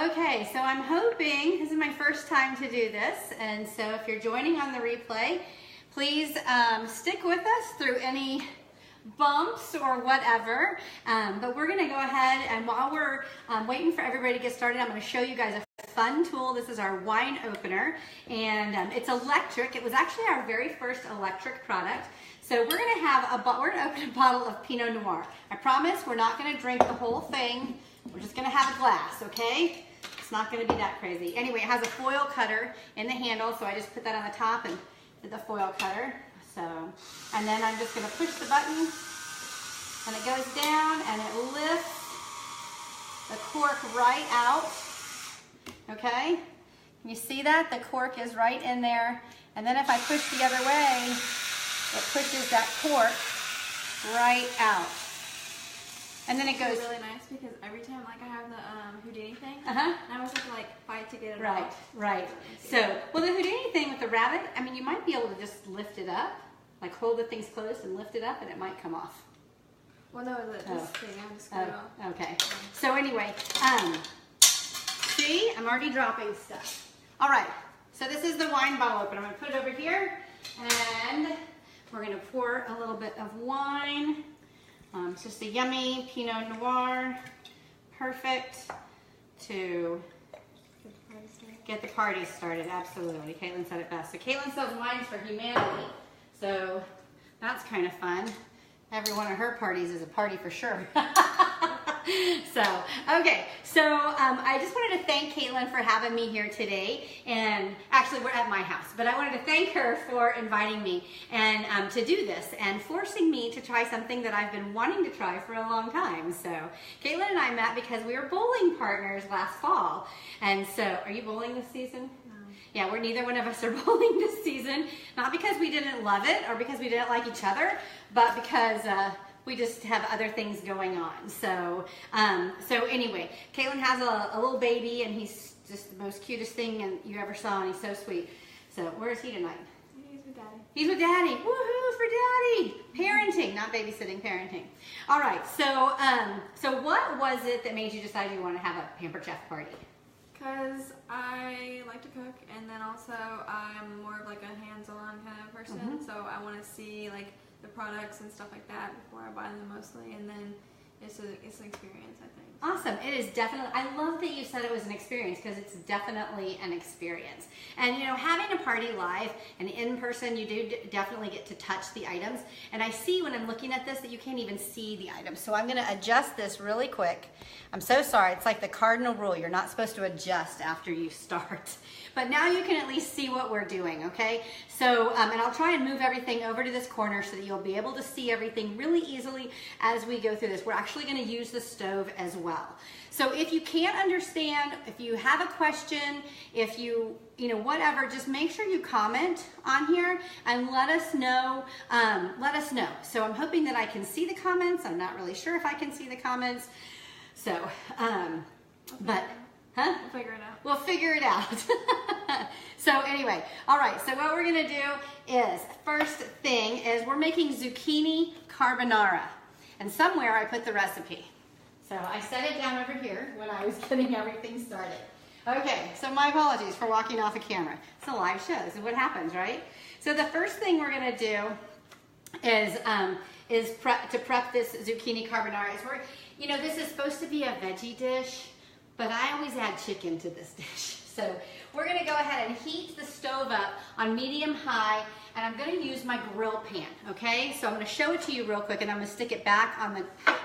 Okay, so I'm hoping, this is my first time to do this, and so if you're joining on the replay, please stick with us through any bumps or whatever, but we're gonna go ahead and while we're waiting for everybody to get started, I'm gonna show you guys a fun tool. This is our wine opener, and it's electric. It was actually our very first electric product. So we're gonna open a bottle of Pinot Noir. I promise we're not gonna drink the whole thing. We're just gonna have a glass, okay? It's not gonna be that crazy. Anyway, it has a foil cutter in the handle, so I just put that on the top and did the foil cutter. So, and then I'm just gonna push the button and it goes down and it lifts the cork right out, okay? Can you see that? The cork is right in there. And then if I push the other way, it pushes that cork right out. And then it goes really nice because every time like I have the Houdini thing, and I always have to like fight to get it off. Right. So, well, the Houdini thing with the rabbit, I mean, you might be able to just lift it up, like hold the things closed and lift it up, and it might come off. Well, no, this thing I have to screw it off. Okay. So anyway, see, I'm already dropping stuff. All right. So this is the wine bottle opener. I'm gonna put it over here, and we're gonna pour a little bit of wine. It's just a yummy Pinot Noir, perfect to get the party started. Absolutely, Caitlin said it best. So Caitlin sells wines for humanity, so that's kind of fun. Every one of her parties is a party for sure. So, okay, so I just wanted to thank Caitlin for having me here today, and actually we're at my house, but I wanted to thank her for inviting me and to do this and forcing me to try something that I've been wanting to try for a long time. So, Caitlin and I met because we were bowling partners last fall, and so, are you bowling this season? No. Yeah, neither one of us are bowling this season, not because we didn't love it or because we didn't like each other, but because we just have other things going on. So, so anyway, Caitlin has a little baby, and he's just the most cutest thing and you ever saw, and he's so sweet. So, where is he tonight? He's with Daddy. He's with Daddy. Woohoo for Daddy! Parenting, not babysitting, parenting. All right. So, so what was it that made you decide you want to have a Pampered Chef party? Because I like to cook, and then also I'm more of like a hands-on kind of person. So I want to see like the products and stuff like that before I buy them mostly, and then it's an experience, I think. Awesome. It is definitely, I love that you said it was an experience, because it's definitely an experience. And you know, having a party live and in person, you do definitely get to touch the items. And I see when I'm looking at this that you can't even see the items. So I'm going to adjust this really quick. I'm so sorry. It's like the cardinal rule. You're not supposed to adjust after you start. But now you can at least see what we're doing, okay? So, and I'll try and move everything over to this corner so that you'll be able to see everything really easily as we go through this. We're actually going to use the stove as well. So if you can't understand, if you have a question, if you know, whatever, just make sure you comment on here and let us know. So I'm hoping that I can see the comments. I'm not really sure if I can see the comments. So, but... Huh? We'll figure it out. We'll figure it out. So anyway, all right, so what we're gonna do is, first thing is we're making zucchini carbonara. And somewhere I put the recipe. So I set it down over here when I was getting everything started. Okay, so my apologies for walking off a camera. It's a live show, this is what happens, right? So the first thing we're gonna do is prep this zucchini carbonara. You know, this is supposed to be a veggie dish, but I always add chicken to this dish. So we're gonna go ahead and heat the stove up on medium-high, and I'm gonna use my grill pan, okay? So I'm gonna show it to you real quick, and I'm gonna stick it back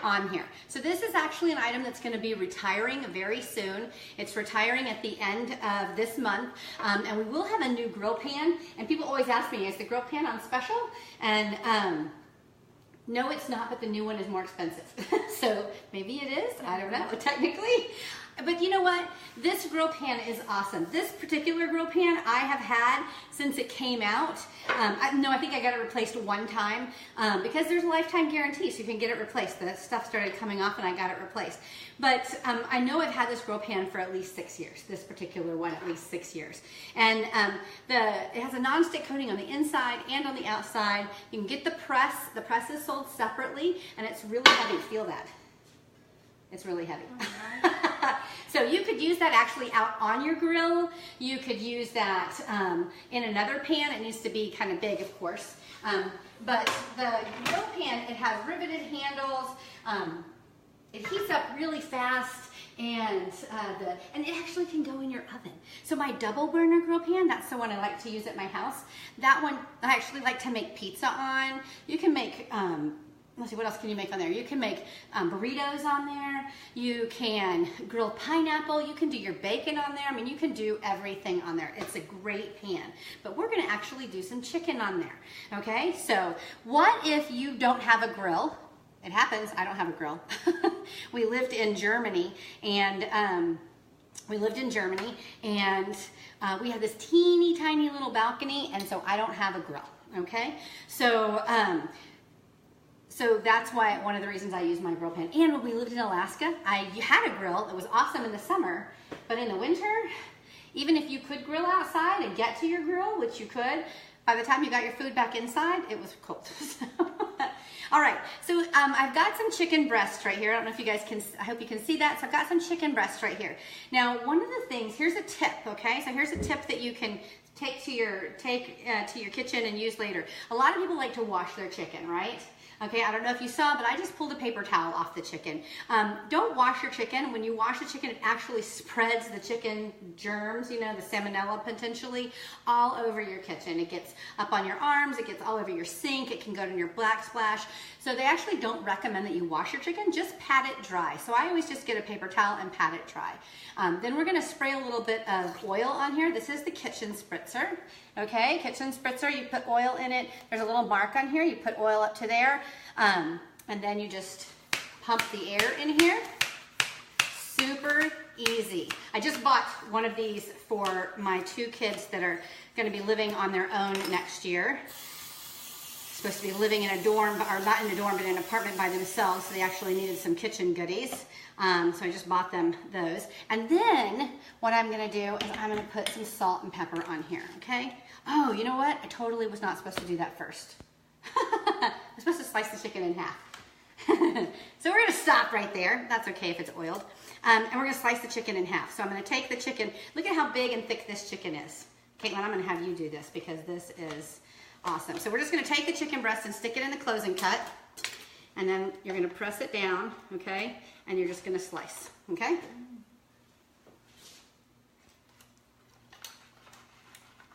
on here. So this is actually an item that's gonna be retiring very soon. It's retiring at the end of this month, and we will have a new grill pan, and people always ask me, is the grill pan on special? And no, it's not, but the new one is more expensive. So maybe it is, I don't know, technically. But you know what? This grill pan is awesome. This particular grill pan I have had since it came out. I think I got it replaced one time because there's a lifetime guarantee, so you can get it replaced. The stuff started coming off and I got it replaced. But I know I've had this grill pan for at least 6 years, this particular one, at least 6 years. And it has a non-stick coating on the inside and on the outside. You can get the press. The press is sold separately, and it's really heavy. Feel that. It's really heavy. So you could use that actually out on your grill. You could use that in another pan. It needs to be kind of big, of course. But the grill pan, it has riveted handles. It heats up really fast, and it actually can go in your oven. So my double burner grill pan, that's the one I like to use at my house. That one I actually like to make pizza on. You can make, let's see, what else can you make on there? You can make burritos on there. You can grill pineapple. You can do your bacon on there. I mean, you can do everything on there. It's a great pan. But we're gonna actually do some chicken on there, okay? So what if you don't have a grill? It happens, I don't have a grill. We lived in Germany, and we had this teeny tiny little balcony, and so I don't have a grill, okay? So, so that's why, one of the reasons I use my grill pan. And when we lived in Alaska, I had a grill. It was awesome in the summer, but in the winter, even if you could grill outside and get to your grill, which you could, by the time you got your food back inside, it was cold. All right, so I've got some chicken breasts right here. I don't know if you guys can, I hope you can see that. So I've got some chicken breasts right here. Now, one of the things, here's a tip, okay? So here's a tip that you can take to your kitchen and use later. A lot of people like to wash their chicken, right? Okay, I don't know if you saw, but I just pulled a paper towel off the chicken. Don't wash your chicken. When you wash the chicken, it actually spreads the chicken germs, you know, the salmonella potentially, all over your kitchen. It gets up on your arms, it gets all over your sink, it can go to your backsplash. So they actually don't recommend that you wash your chicken, just pat it dry. So I always just get a paper towel and pat it dry. Then we're gonna spray a little bit of oil on here. This is the kitchen spritzer, okay? Kitchen spritzer, you put oil in it. There's a little mark on here, you put oil up to there. And then you just pump the air in here. Super easy. I just bought one of these for my 2 kids that are going to be living on their own next year. Supposed to be living in a dorm, or not in a dorm, but in an apartment by themselves, so they actually needed some kitchen goodies. So I just bought them those. And then what I'm going to do is I'm going to put some salt and pepper on here, okay? Oh, you know what? I totally was not supposed to do that first. I'm supposed to slice the chicken in half. So we're going to stop right there. That's okay if it's oiled. And we're going to slice the chicken in half. So I'm going to take the chicken. Look at how big and thick this chicken is. Caitlin, I'm going to have you do this because this is awesome. So we're just going to take the chicken breast and stick it in the closing cut. And then you're going to press it down, okay? And you're just going to slice, okay?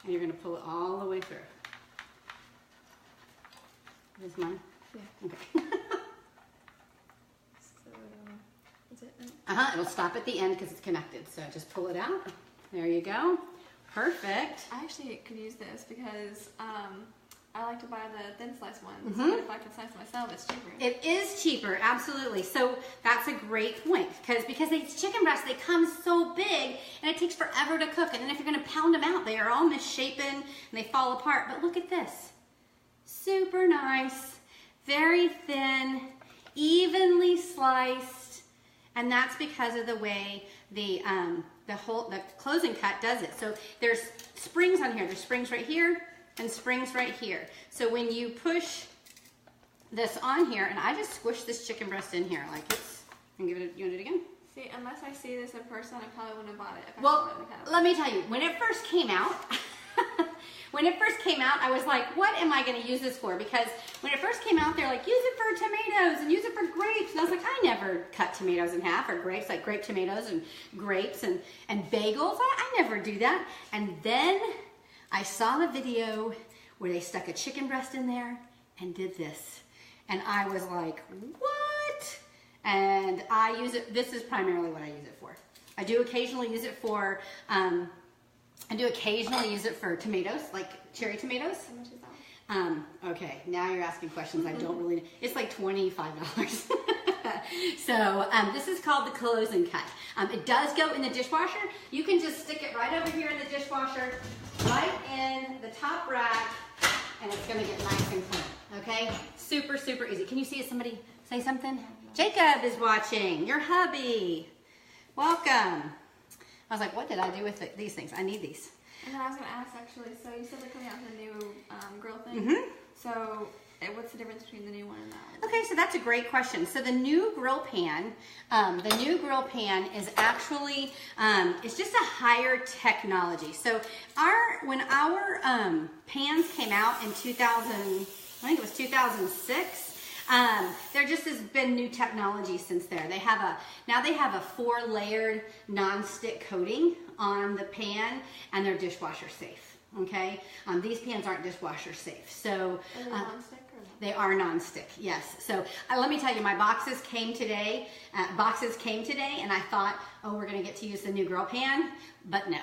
And you're going to pull it all the way through. Is this mine? Yeah. Okay. So, is it? It'll stop at the end because it's connected. So just pull it out. There you go. Perfect. I actually could use this because I like to buy the thin slice ones. Mm-hmm. But if I could slice myself, it's cheaper. It is cheaper, absolutely. So that's a great point because these chicken breasts, they come so big and it takes forever to cook. And then if you're going to pound them out, they are all misshapen and they fall apart. But look at this. Super nice, very thin, evenly sliced, and that's because of the way the closing cut does it. So there's springs on here. There's springs right here and springs right here. So when you push this on here, and I just squish this chicken breast in here like it's. And give it. You want it again? See, unless I see this in person, I probably wouldn't have bought it. Well, let me tell you, when it first came out. When it first came out, I was like, what am I going to use this for? Because when it first came out, they're like, use it for tomatoes and use it for grapes. And I was like, I never cut tomatoes in half, or grapes, like grape tomatoes and grapes and bagels. I never do that. And then I saw the video where they stuck a chicken breast in there and did this. And I was like, what? And I use it, this is primarily what I use it for. I do occasionally use it for tomatoes, like cherry tomatoes. How much is that? Okay, now you're asking questions I don't really know. It's like $25. So this is called the closing cut. It does go in the dishwasher. You can just stick it right over here in the dishwasher, right in the top rack, and it's gonna get nice and clean, okay? Super, super easy. Can you see somebody say something? Jacob is watching, your hubby. Welcome. I was like, what did I do with these things? I need these. And then I was going to ask, actually, so you said they're coming out with a new grill thing. Mm-hmm. So what's the difference between the new one and that one? Okay, so that's a great question. So the new grill pan is actually, it's just a higher technology. So when our pans came out in 2000, I think it was 2006, there just has been new technology since there. Now they have a 4-layered non-stick coating on the pan, and they're dishwasher safe. Okay, these pans aren't dishwasher safe. So Are they non-stick or no? they are non-stick, yes. So let me tell you, my boxes came today. And I thought, oh, we're gonna get to use the new grill pan, but no.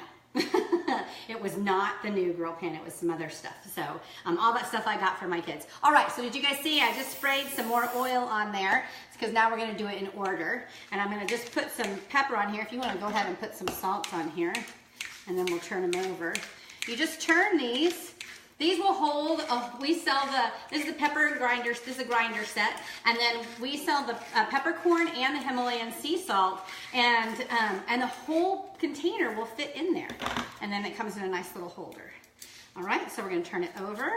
It was not the new grill pan, it was some other stuff. So all that stuff I got for my kids. All right, so did you guys see I just sprayed some more oil on there? It's because now we're gonna do it in order. And I'm gonna just put some pepper on here. If you wanna go ahead and put some salt on here, and then we'll turn them over. You just turn these. These will hold, this is the pepper grinders, this is a grinder set, and then we sell the peppercorn and the Himalayan sea salt, and the whole container will fit in there. And then it comes in a nice little holder. All right, so we're gonna turn it over,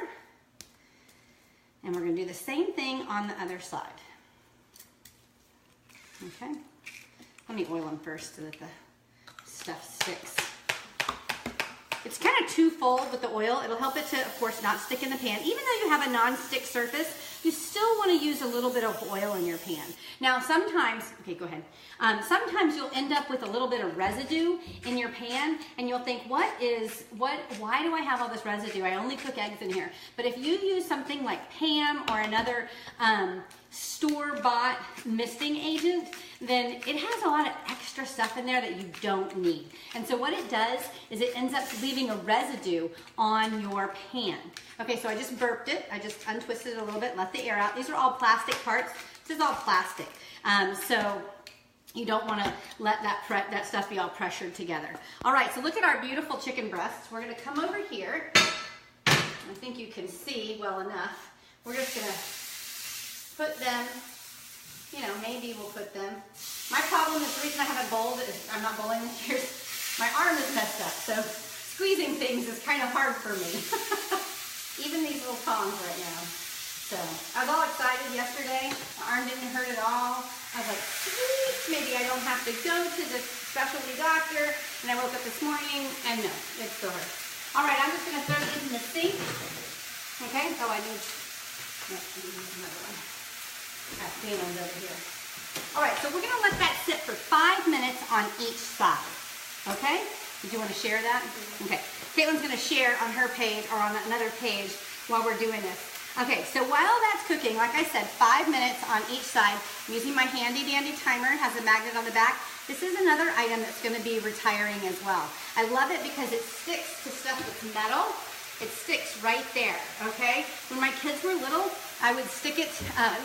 and we're gonna do the same thing on the other side. Okay, let me oil them first so that the stuff sticks. It's kind of twofold with the oil. It'll help it to, of course, not stick in the pan. Even though you have a non-stick surface, you still want to use a little bit of oil in your pan. Now, sometimes, okay, go ahead. Sometimes you'll end up with a little bit of residue in your pan, and you'll think, why do I have all this residue? I only cook eggs in here. But if you use something like Pam or another store-bought misting agent, then it has a lot of extra stuff in there that you don't need. And so what it does is it ends up leaving a residue on your pan. Okay, so I just burped it. I just untwisted it a little bit, let the air out. These are all plastic parts. This is all plastic. So you don't want to let that stuff be all pressured together. All right, so look at our beautiful chicken breasts. We're going to come over here. I think you can see well enough. We're just going to put them, maybe we'll put them. My problem is the reason I haven't bowled is I'm not bowling this year. My arm is messed up, so squeezing things is kind of hard for me. Even these little tongs right now. So I was all excited yesterday. My arm didn't hurt at all. I was like, sweet, maybe I don't have to go to the specialty doctor. And I woke up this morning and no, it still hurts. All right, I'm just gonna throw these in the sink. Okay, no, I need another one. Got peanuts over here. All right, so we're gonna let that sit for 5 minutes on each side. Okay? Did you want to share that? Okay. Caitlin's gonna share on her page or on another page while we're doing this. Okay, so while that's cooking, like I said, 5 minutes on each side. I'm using my handy dandy timer. It has a magnet on the back. This is another item that's going to be retiring as well. I love it because it sticks to stuff that's metal. It sticks right there, okay? When my kids were little, I would stick it,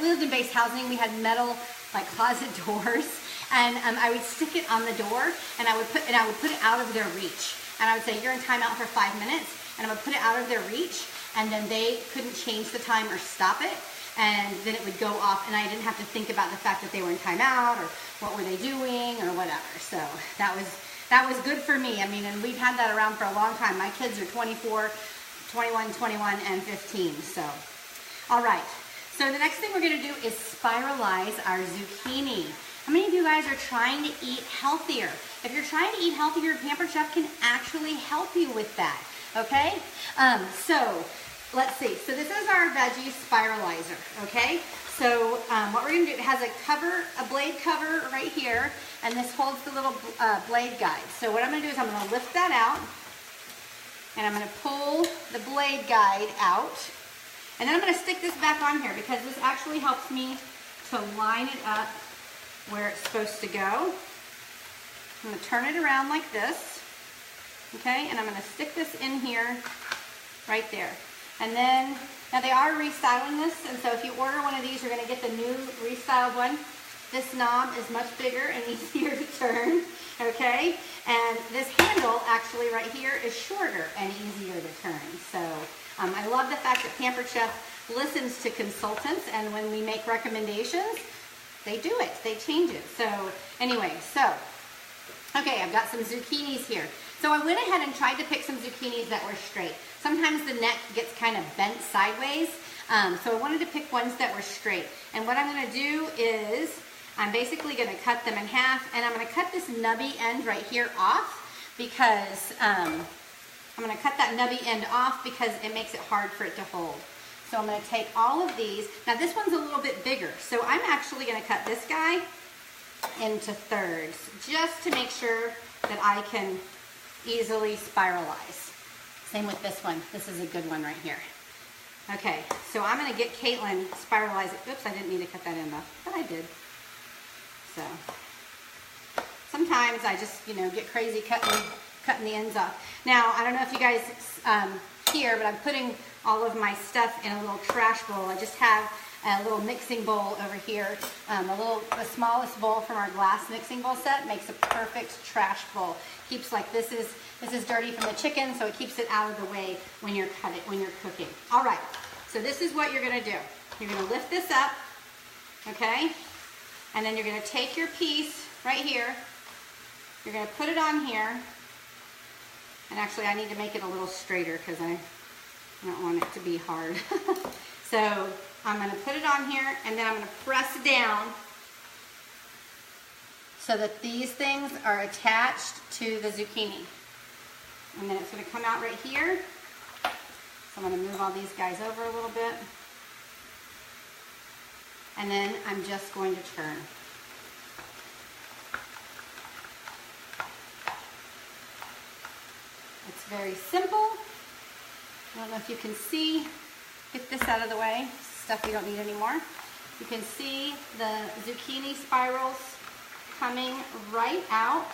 we lived in base housing, we had metal like closet doors, and I would stick it on the door, and I would put it out of their reach. And I would say, you're in timeout for 5 minutes, and I would put it out of their reach, and then they couldn't change the time or stop it, and then it would go off, and I didn't have to think about the fact that they were in timeout, or what were they doing, or whatever. So that was good for me. I mean, and we've had that around for a long time. My kids are 24, 21, 21, and 15, so. All right, so the next thing we're gonna do is spiralize our zucchini. How many of you guys are trying to eat healthier? If you're trying to eat healthier, Pampered Chef can actually help you with that, okay? So let's see, so this is our veggie spiralizer, okay? So what we're gonna do, it has a blade cover right here, and this holds the little blade guide. So what I'm gonna do is I'm gonna lift that out, and I'm gonna pull the blade guide out, and then I'm gonna stick this back on here because this actually helps me to line it up where it's supposed to go. I'm gonna turn it around like this, okay? And I'm gonna stick this in here, right there. And then, now they are restyling this, and so if you order one of these, you're gonna get the new restyled one. This knob is much bigger and easier to turn, okay? And this handle actually right here is shorter and easier to turn. So I love the fact that Pampered Chef listens to consultants, and when we make recommendations, they do it, they change it. So anyway, okay, I've got some zucchinis here. So I went ahead and tried to pick some zucchinis that were straight. sometimes the neck gets kind of bent sideways. So I wanted to pick ones that were straight. And what I'm gonna do is, I'm basically gonna cut them in half, and I'm gonna cut this nubby end right here off because, I'm gonna cut that nubby end off because it makes it hard for it to hold. So I'm gonna take all of these. Now this one's a little bit bigger, so I'm actually gonna cut this guy into thirds, just to make sure that I can easily spiralize. Same with this one. This is a good one right here. Okay, so I'm gonna get Caitlin spiralize it. Oops, I didn't need to cut that in though, but I did. So sometimes I just, get crazy cutting the ends off. Now, I don't know if you guys hear, but I'm putting all of my stuff in a little trash bowl. I just have a little mixing bowl over here. The smallest bowl from our glass mixing bowl set makes a perfect trash bowl. Keeps like this is dirty from the chicken, so it keeps it out of the way when you're cooking. All right, so this is what you're gonna do. You're gonna lift this up, okay? And then you're gonna take your piece right here. You're gonna put it on here. And actually I need to make it a little straighter because I don't want it to be hard. So I'm gonna put it on here and then I'm gonna press down so that these things are attached to the zucchini. And then it's gonna come out right here. So I'm gonna move all these guys over a little bit. And then I'm just going to turn. It's very simple. I don't know if you can see, get this out of the way, stuff we don't need anymore. You can see the zucchini spirals coming right out.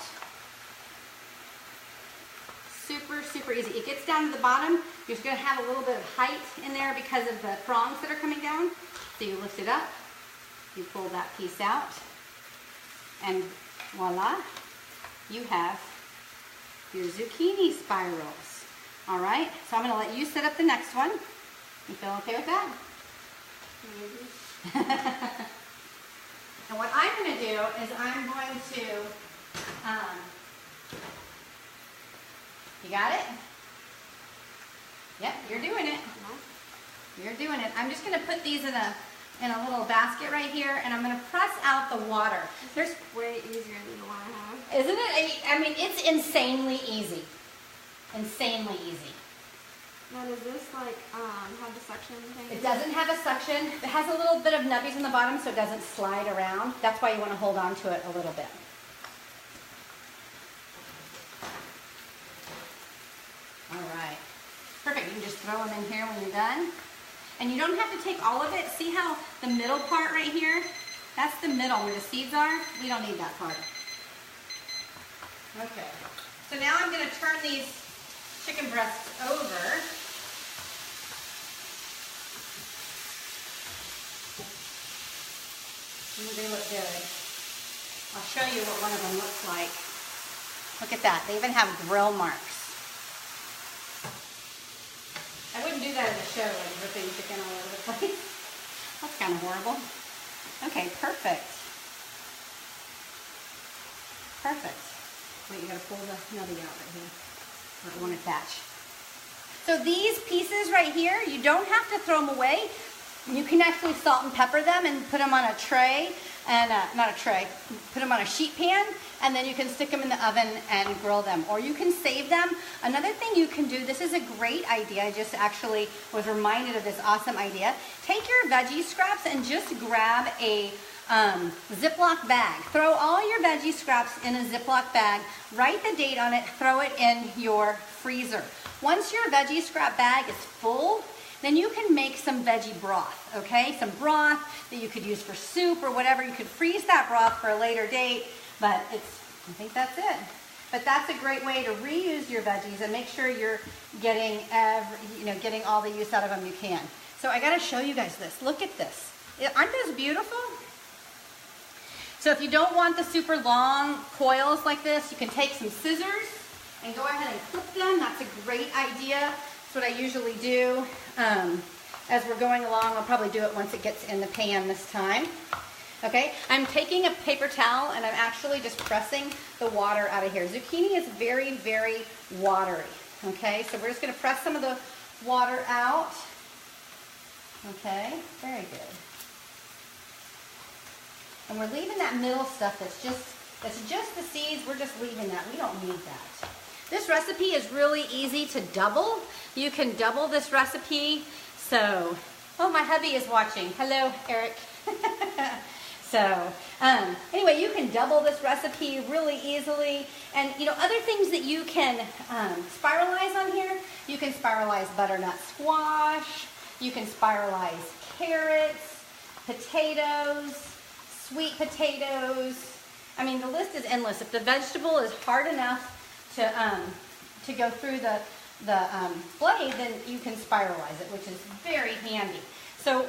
Super, super easy. It gets down to the bottom. You're just gonna have a little bit of height in there because of the prongs that are coming down. So you lift it up, you pull that piece out, and voila, you have your zucchini spirals. All right, so I'm gonna let you set up the next one. You feel okay with that? Maybe. And what I'm gonna do is I'm going to, you got it? Yep, you're doing it. You're doing it. I'm just gonna put these in a little basket right here, and I'm gonna press out the water. There's way easier than the one I have. Isn't it? I mean, it's insanely easy. Insanely easy. Now, does this have the suction thing? It doesn't have a suction. It has a little bit of nubbies in the bottom so it doesn't slide around. That's why you want to hold on to it a little bit. All right. Perfect. You can just throw them in here when you're done. And you don't have to take all of it. See how the middle part right here? That's the middle where the seeds are. We don't need that part. Okay. So now I'm going to turn these chicken breasts over. They look good. I'll show you what one of them looks like. Look at that. They even have grill marks. I wouldn't do that in the show, like ripping chicken all over the place. That's kind of horrible. Okay, perfect. Perfect. Wait, you gotta pull the nubby out right here. So it won't attach. So these pieces right here, you don't have to throw them away. You can actually salt and pepper them and put them on a tray, and not a tray, put them on a sheet pan, and then you can stick them in the oven and grill them. Or you can save them. Another thing you can do, this is a great idea, I just actually was reminded of this awesome idea. Take your veggie scraps and just grab a Ziploc bag. Throw all your veggie scraps in a Ziploc bag, write the date on it, throw it in your freezer. Once your veggie scrap bag is full, then you can make some veggie broth, okay? Some broth that you could use for soup or whatever. You could freeze that broth for a later date, but I think that's it. But that's a great way to reuse your veggies and make sure you're getting getting all the use out of them you can. So I gotta show you guys this. Look at this. Aren't those beautiful? So if you don't want the super long coils like this, you can take some scissors and go ahead and clip them. That's a great idea. That's what I usually do. As we're going along, I'll probably do it once it gets in the pan this time. Okay, I'm taking a paper towel and I'm actually just pressing the water out of here. Zucchini is very, very watery. Okay, so we're just gonna press some of the water out. Okay, very good. And we're leaving that middle stuff that's just the seeds. We're just leaving that. We don't need that. This recipe is really easy to double. You can double this recipe. So, oh, my hubby is watching. Hello, Eric. So, anyway, you can double this recipe really easily. And, you know, other things that you can spiralize on here, you can spiralize butternut squash, you can spiralize carrots, potatoes, sweet potatoes. I mean, the list is endless. If the vegetable is hard enough to go through the blade, then you can spiralize it, which is very handy. So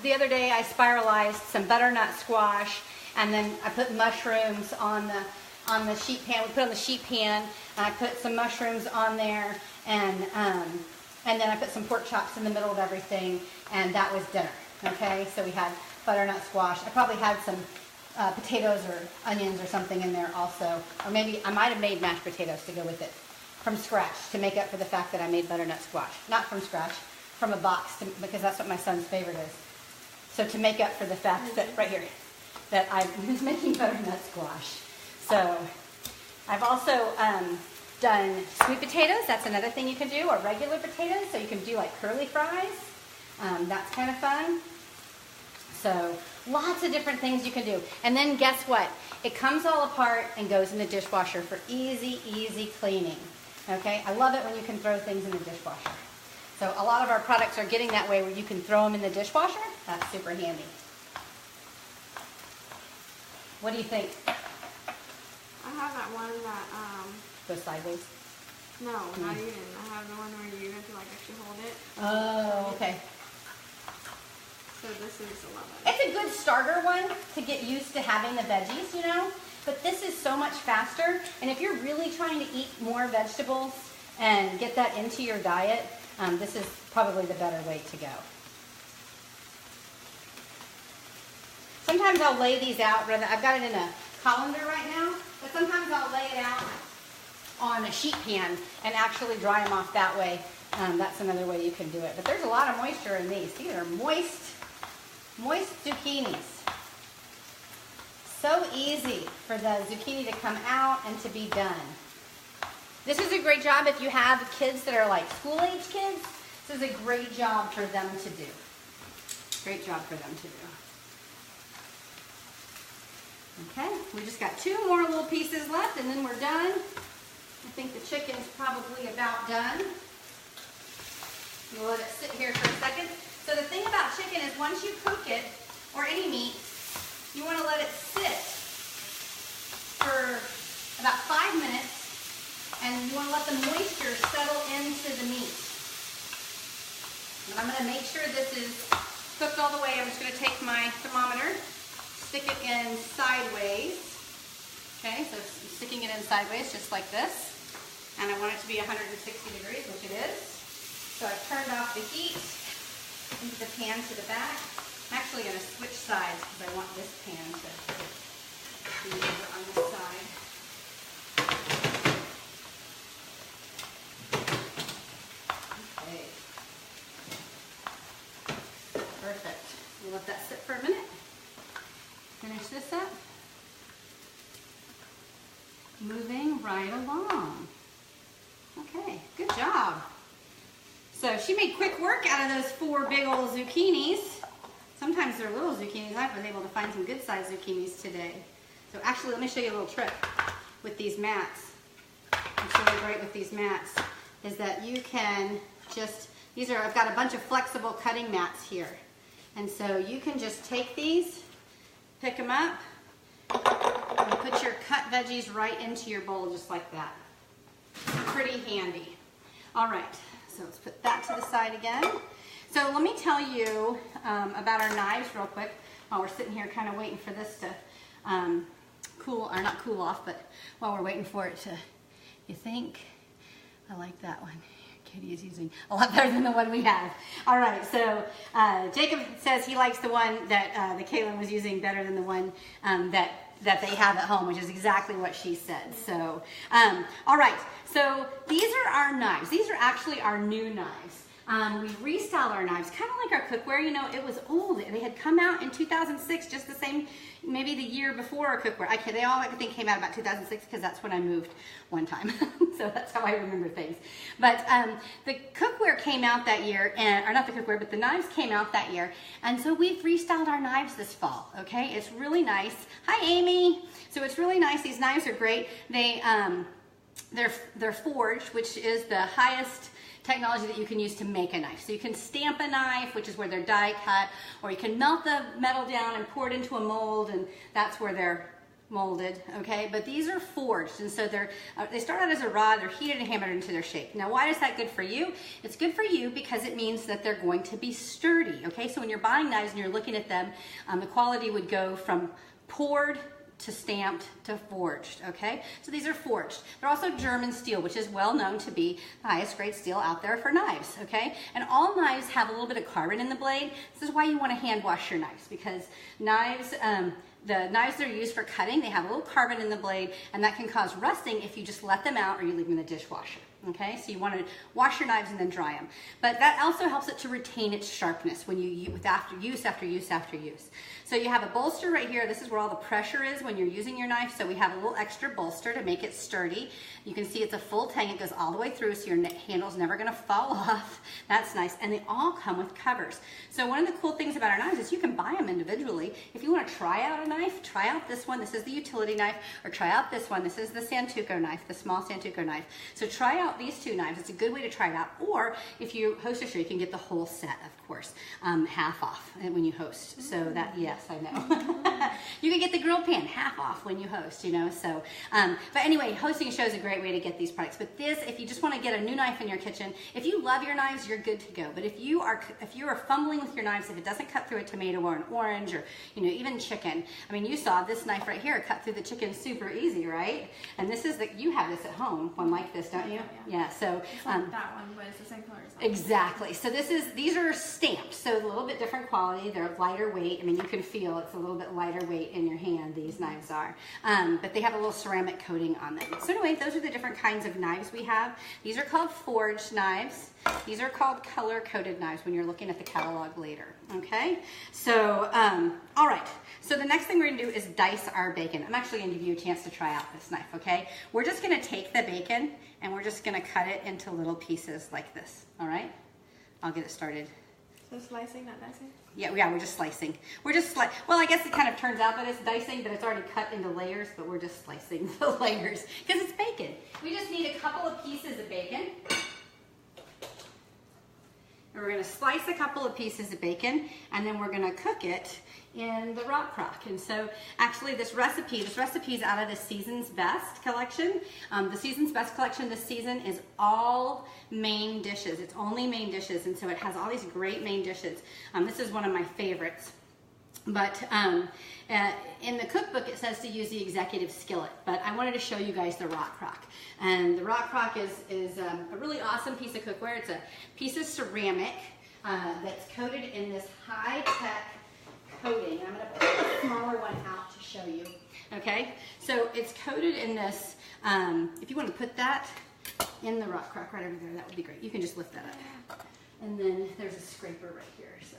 the other day I spiralized some butternut squash, and then I put mushrooms on the sheet pan. We put on the sheet pan, and I put some mushrooms on there, and then I put some pork chops in the middle of everything, and that was dinner. Okay, so we had butternut squash. I probably had some potatoes or onions or something in there also, or maybe I might have made mashed potatoes to go with it from scratch to make up for the fact that I made butternut squash. Not from scratch, from a box, because that's what my son's favorite is. So to make up for the fact that, right here, that I was making butternut squash. So I've also done sweet potatoes. That's another thing you can do, or regular potatoes. So you can do like curly fries. That's kind of fun. So lots of different things you can do. And then guess what? It comes all apart and goes in the dishwasher for easy, easy cleaning. Okay? I love it when you can throw things in the dishwasher. So a lot of our products are getting that way where you can throw them in the dishwasher. That's super handy. What do you think? I have that one that Goes sideways? no, not even. I have the one where you have to like actually hold it. Oh, okay. So this is a lot better. It's a good starter one to get used to having the veggies, you know. But this is so much faster. And if you're really trying to eat more vegetables and get that into your diet, this is probably the better way to go. Sometimes I'll lay these out, I've got it in a colander right now, but sometimes I'll lay it out on a sheet pan and actually dry them off that way. That's another way you can do it. But there's a lot of moisture in these. These are moist zucchinis. So easy for the zucchini to come out and to be done. This is a great job if you have kids that are like school-age kids. This is a great job for them to do. Great job for them to do. Okay, we just got 2 more little pieces left and then we're done. I think the chicken's probably about done. We'll let it sit here for a second. So the thing about chicken is once you cook it, or any meat, you want to let it sit for about 5 minutes. And you want to let the moisture settle into the meat. And I'm going to make sure this is cooked all the way. I'm just going to take my thermometer, stick it in sideways. Okay, so I'm sticking it in sideways just like this. And I want it to be 160 degrees, which it is. So I've turned off the heat, move the pan to the back. I'm actually going to switch sides because I want this pan to be over on this side. Perfect. We'll let that sit for a minute. Finish this up. Moving right along. Okay, good job. So she made quick work out of those 4 big old zucchinis. Sometimes they're little zucchinis. I was able to find some good sized zucchinis today. So actually, let me show you a little trick with these mats. What's really great with these mats is that you can just, I've got a bunch of flexible cutting mats here. And so you can just take these, pick them up, and put your cut veggies right into your bowl just like that. Pretty handy. All right, so let's put that to the side again. So let me tell you about our knives real quick while we're sitting here kind of waiting for this to not cool off, but while we're waiting for it to, you think? I like that one. Katie is using a lot better than the one we have. All right, so Jacob says he likes the one that the Kaylin was using better than the one that that they have at home, which is exactly what she said. So, all right, so these are our knives. These are actually our new knives. We restyled our knives, kind of like our cookware. You know, it was old. They had come out in 2006, just the same, maybe the year before our cookware. They all, I think, came out about 2006 because that's when I moved one time. So that's how I remember things. But the cookware came out that year, or not the cookware, but the knives came out that year. And so we've restyled our knives this fall, okay? It's really nice. Hi, Amy. So it's really nice. These knives are great. They're forged, which is the highest technology that you can use to make a knife. So you can stamp a knife, which is where they're die cut, or you can melt the metal down and pour it into a mold, and that's where they're molded, okay? But these are forged, and so they start out as a rod, they're heated and hammered into their shape. Now, why is that good for you? It's good for you because it means that they're going to be sturdy, okay? So when you're buying knives and you're looking at them, the quality would go from poured to stamped to forged, okay? So these are forged. They're also German steel, which is well known to be the highest grade steel out there for knives, okay? And all knives have a little bit of carbon in the blade. This is why you want to hand wash your knives, because knives, the knives that are used for cutting, they have a little carbon in the blade, and that can cause rusting if you just let them out or you leave them in the dishwasher. Okay, so you want to wash your knives and then dry them. But that also helps it to retain its sharpness when after use. So you have a bolster right here. This is where all the pressure is when you're using your knife. So we have a little extra bolster to make it sturdy. You can see it's a full tang. It goes all the way through, so your handle's never going to fall off. That's nice. And they all come with covers. So one of the cool things about our knives is you can buy them individually. If you want to try out a knife, try out this one. This is the utility knife. Or try out this one. This is the Santoku knife, the small Santoku knife. So try out these two knives. It's a good way to try it out. Or if you host a show, you can get the whole set, of course, half off when you host. So that, yes, I know. You can get the grill pan half off when you host, you know. So, but anyway, hosting a show is a great way to get these products. But this, if you just want to get a new knife in your kitchen, if you love your knives, you're good to go. But if you are fumbling with your knives, if it doesn't cut through a tomato or an orange or, you know, even chicken. I mean, you saw this knife right here cut through the chicken super easy, right? And this is you have this at home, one like this, don't you? Yeah. So it's like that one, but it's the same color as that. Exactly. So these are stamped, so a little bit different quality. They're lighter weight. I mean, you can feel it's a little bit lighter weight in your hand. These knives are, but they have a little ceramic coating on them. So anyway, those are the different kinds of knives we have. These are called forged knives. These are called color-coded knives when you're looking at the catalog later. Okay. So all right. So the next thing we're going to do is dice our bacon. I'm actually going to give you a chance to try out this knife, okay? We're just going to take the bacon and we're just going to cut it into little pieces like this, all right? I'll get it started. So slicing, not dicing? Yeah, we're just slicing. Well, I guess it kind of turns out that it's dicing, but it's already cut into layers, but we're just slicing the layers because it's bacon. We just need a couple of pieces of bacon. And we're going to slice a couple of pieces of bacon, and then we're going to cook it in the rock crock. And so actually this recipe is out of the Season's Best collection. The Season's Best collection this season is all main dishes. It's only main dishes, and so it has all these great main dishes. This is one of my favorites. But in the cookbook it says to use the executive skillet, but I wanted to show you guys the rock crock. And the rock crock is a really awesome piece of cookware. It's a piece of ceramic that's coated in this high-tech coating. I'm going to pull the smaller one out to show you. Okay, so it's coated in this. If you want to put that in the rock crock right over there, that would be great. You can just lift that up. And then there's a scraper right here. So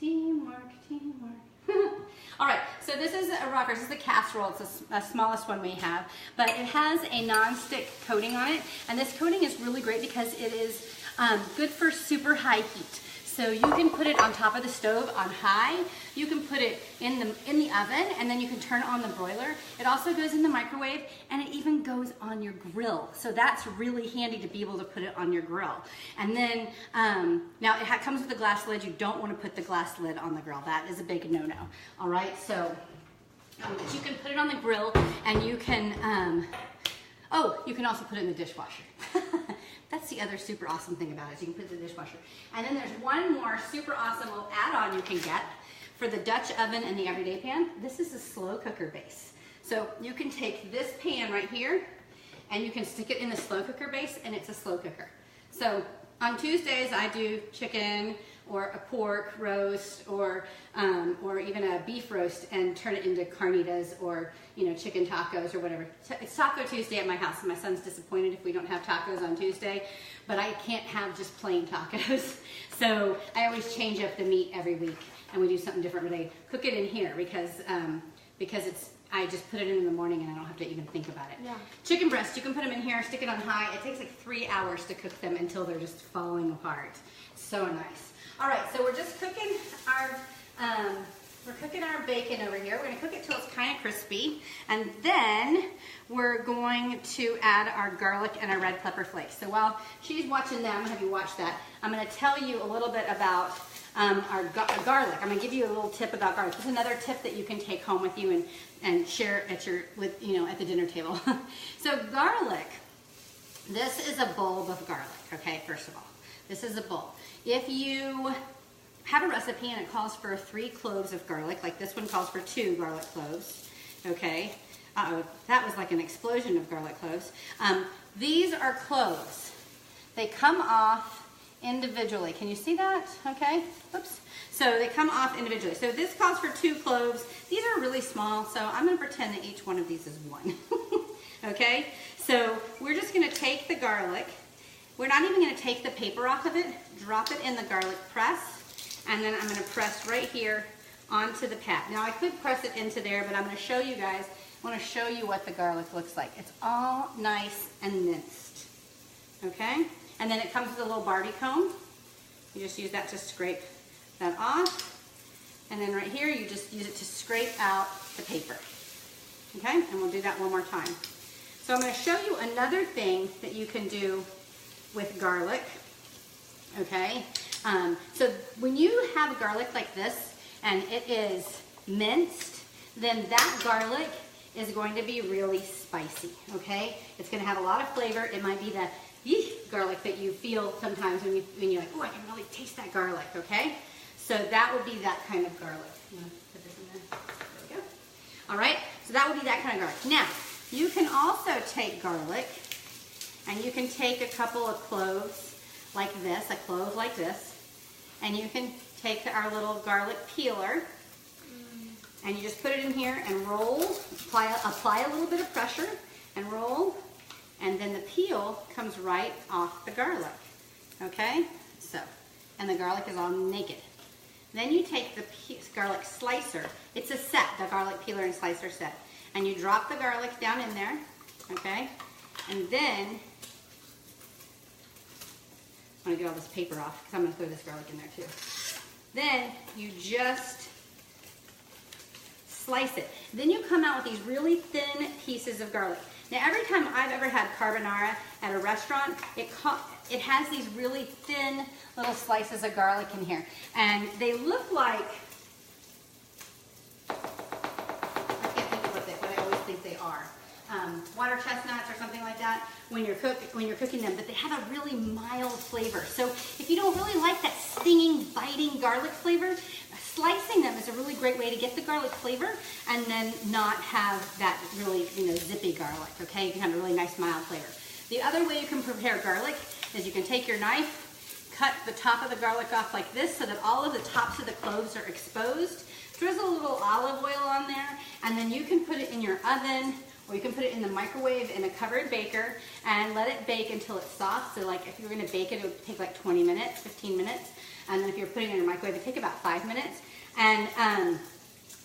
teamwork, teamwork. All right, so this is a rocker. This is the casserole. It's the smallest one we have, but it has a non-stick coating on it, and this coating is really great because it is good for super high heat. So you can put it on top of the stove on high. You can put it in the oven, and then you can turn on the broiler. It also goes in the microwave, and it even goes on your grill. So that's really handy to be able to put it on your grill. And then now it comes with a glass lid. You don't want to put the glass lid on the grill. That is a big no-no. All right, so but you can put it on the grill, and you can you can also put it in the dishwasher. That's the other super awesome thing about it. So you can put it in the dishwasher. And then there's one more super awesome little add-on you can get for the Dutch oven and the everyday pan. This is a slow cooker base. So you can take this pan right here and you can stick it in the slow cooker base, and it's a slow cooker. So on Tuesdays I do chicken or a pork roast, or even a beef roast, and turn it into carnitas or chicken tacos or whatever. It's Taco Tuesday at my house. My son's disappointed if we don't have tacos on Tuesday, but I can't have just plain tacos. So I always change up the meat every week, and we do something different. But I cook it in here because I just put it in the morning and I don't have to even think about it. Yeah. Chicken breast, you can put them in here, stick it on high. It takes like 3 hours to cook them until they're just falling apart. So nice. All right, so we're just cooking our bacon over here. We're gonna cook it till it's kind of crispy, and then we're going to add our garlic and our red pepper flakes. So while she's watching them, have you watched that? I'm gonna tell you a little bit about our garlic. I'm gonna give you a little tip about garlic. This is another tip that you can take home with you and share at at the dinner table. So garlic, this is a bulb of garlic, okay, first of all. This is a bulb. If you have a recipe and it calls for 3 cloves of garlic, like this one calls for 2 garlic cloves, okay? Uh-oh, that was like an explosion of garlic cloves. These are cloves. They come off individually. Can you see that? Okay, oops. So they come off individually. So this calls for 2 cloves. These are really small, so I'm gonna pretend that each one of these is 1. Okay, so we're just gonna take the garlic. We're not even gonna take the paper off of it, drop it in the garlic press, and then I'm gonna press right here onto the pad. Now I could press it into there, but I'm gonna show you guys, I wanna show you what the garlic looks like. It's all nice and minced, okay? And then it comes with a little Barbie comb. You just use that to scrape that off. And then right here, you just use it to scrape out the paper, okay? And we'll do that one more time. So I'm gonna show you another thing that you can do with garlic, okay? So when you have garlic like this and it is minced, then that garlic is going to be really spicy, okay? It's gonna have a lot of flavor. It might be the garlic that you feel sometimes when you're like, oh, I can really taste that garlic, okay? So that would be that kind of garlic. You wanna put this in there? There we go. All right, so that would be that kind of garlic. Now, you can also take garlic and you can take a couple of cloves like this, a clove like this, and you can take our little garlic peeler and you just put it in here and roll, apply a little bit of pressure and roll, and then the peel comes right off the garlic, okay? So, and the garlic is all naked. Then you take the garlic slicer, it's a set, the garlic peeler and slicer set, and you drop the garlic down in there, okay? And then, I'm gonna get all this paper off because I'm gonna throw this garlic in there too. Then you just slice it. Then you come out with these really thin pieces of garlic. Now every time I've ever had carbonara at a restaurant, it has these really thin little slices of garlic in here. And they look like, I can't think of what I always think they are. Water chestnuts or something like that when you're cooking them, but they have a really mild flavor. So if you don't really like that stinging, biting garlic flavor, slicing them is a really great way to get the garlic flavor and then not have that really, zippy garlic, okay? You can have a really nice mild flavor. The other way you can prepare garlic is you can take your knife, cut the top of the garlic off like this so that all of the tops of the cloves are exposed, drizzle a little olive oil on there, and then you can put it in your oven, or you can put it in the microwave in a covered baker and let it bake until it's soft. So like if you were gonna bake it, it would take like 20 minutes, 15 minutes. And then if you're putting it in your microwave, it would take about 5 minutes. And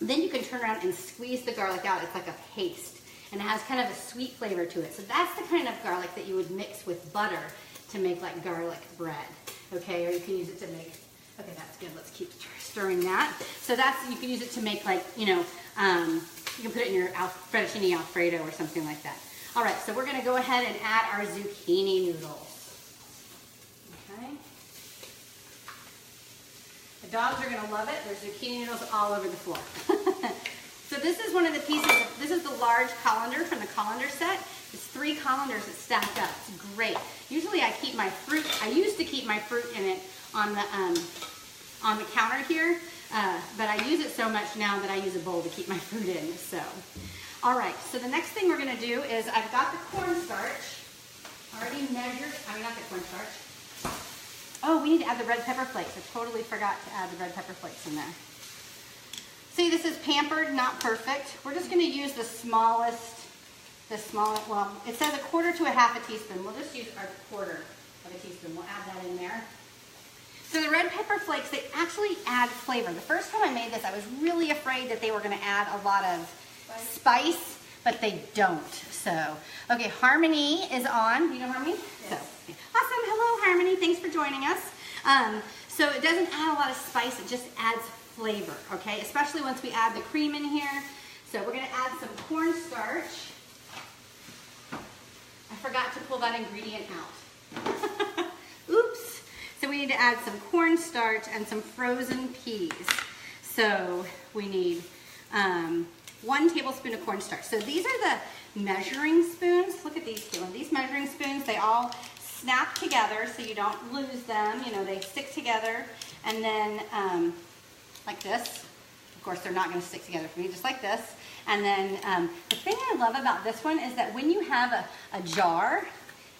then you can turn around and squeeze the garlic out. It's like a paste. And it has kind of a sweet flavor to it. So that's the kind of garlic that you would mix with butter to make like garlic bread. Okay, or you can use it to make, okay, that's good. Let's keep stirring that. So you can use it to make like, you can put it in your fettuccine Alfredo or something like that. All right, so we're gonna go ahead and add our zucchini noodles. Okay. The dogs are gonna love it. There's zucchini noodles all over the floor. So this is one of the pieces, this is the large colander from the colander set. It's 3 colanders that stack up. It's great. Usually I keep my fruit, I used to keep my fruit in it on the counter here, but I use it so much now that I use a bowl to keep my fruit in, so. All right, so the next thing we're gonna do is I've got the cornstarch already measured, not the cornstarch. Oh, we need to add the red pepper flakes. I totally forgot to add the red pepper flakes in there. See, this is Pampered, not perfect. We're just gonna use the smallest, well, it says 1/4 to 1/2 teaspoon. We'll just use our 1/4 of a teaspoon. We'll add that in there. So the red pepper flakes, they actually add flavor. The first time I made this, I was really afraid that they were gonna add a lot of spice, but they don't. So, okay, Harmony is on. You know Harmony? Yes. So, awesome, hello Harmony, thanks for joining us. So it doesn't add a lot of spice, it just adds flavor, okay? Especially once we add the cream in here. So we're gonna add some cornstarch. I forgot to pull that ingredient out. Oops. So we need to add some cornstarch and some frozen peas. So we need 1 tablespoon of cornstarch. So these are the measuring spoons. Look at these two. These measuring spoons, they all snap together so you don't lose them. You know, they stick together. And then like this. Of course, they're not going to stick together for me, just like this. And then the thing I love about this one is that when you have a jar,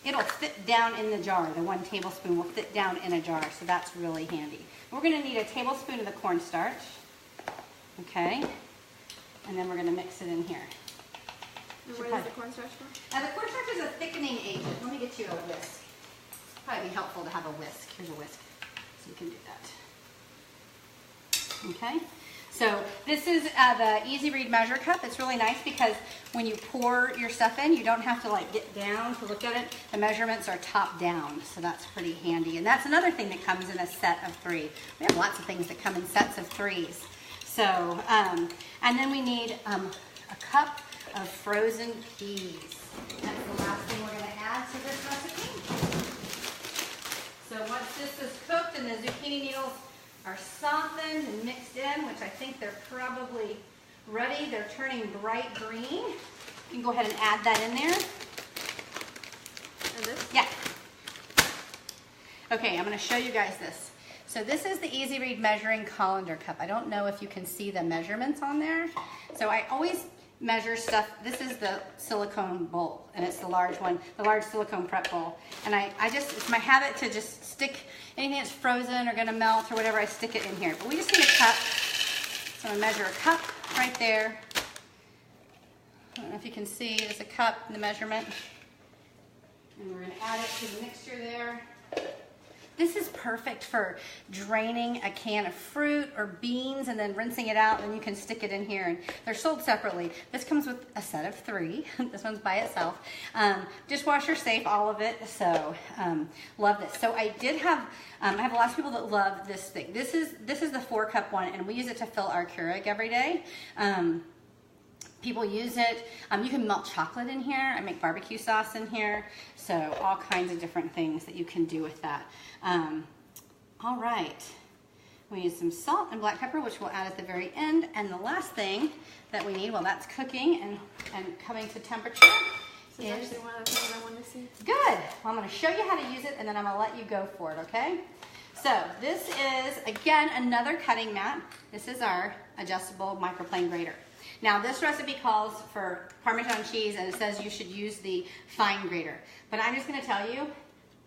it'll fit down in the jar. The 1 tablespoon will fit down in a jar, so that's really handy. We're going to need a tablespoon of the cornstarch. Okay. And then we're going to mix it in here. And what is the cornstarch for? Now the cornstarch is a thickening agent. Let me get you a whisk. It'd probably be helpful to have a whisk. Here's a whisk, so you can do that. Okay. So this is the Easy Read measure cup. It's really nice because when you pour your stuff in, you don't have to like get down to look at it. The measurements are top down, so that's pretty handy. And that's another thing that comes in a set of 3. We have lots of things that come in sets of 3s. So, and then we need a cup of frozen peas. That's the last thing we're going to add to this recipe. So once this is cooked and the zucchini needles are softened and mixed in, which I think they're probably ready, they're turning bright green. You can go ahead and add that in there. And this? Yeah. Okay, I'm going to show you guys this. So this is the Easy Read measuring colander cup. I don't know if you can see the measurements on there. So I always measure stuff. This is the silicone bowl, and it's the large one, the large silicone prep bowl. And it's my habit to just stick anything that's frozen or gonna melt or whatever, I stick it in here. But we just need a cup. So I'm gonna measure a cup right there. I don't know if you can see, there's a cup in the measurement. And we're gonna add it to the mixture there. This is perfect for draining a can of fruit or beans and then rinsing it out, and you can stick it in here. And they're sold separately. This comes with a set of 3. This one's by itself. Dishwasher safe, all of it. So love this. So I have a lot of people that love this thing. This is the 4-cup one, and we use it to fill our Keurig every day. People use it. You can melt chocolate in here. I make barbecue sauce in here. So all kinds of different things that you can do with that. All right. We use some salt and black pepper, which we'll add at the very end. And the last thing that we need while that's cooking and coming to temperature is actually one of the things I want to see. Good. Well, I'm going to show you how to use it, and then I'm going to let you go for it, okay? So this is, again, another cutting mat. This is our adjustable microplane grater. Now this recipe calls for Parmesan cheese, and it says you should use the fine grater. But I'm just going to tell you,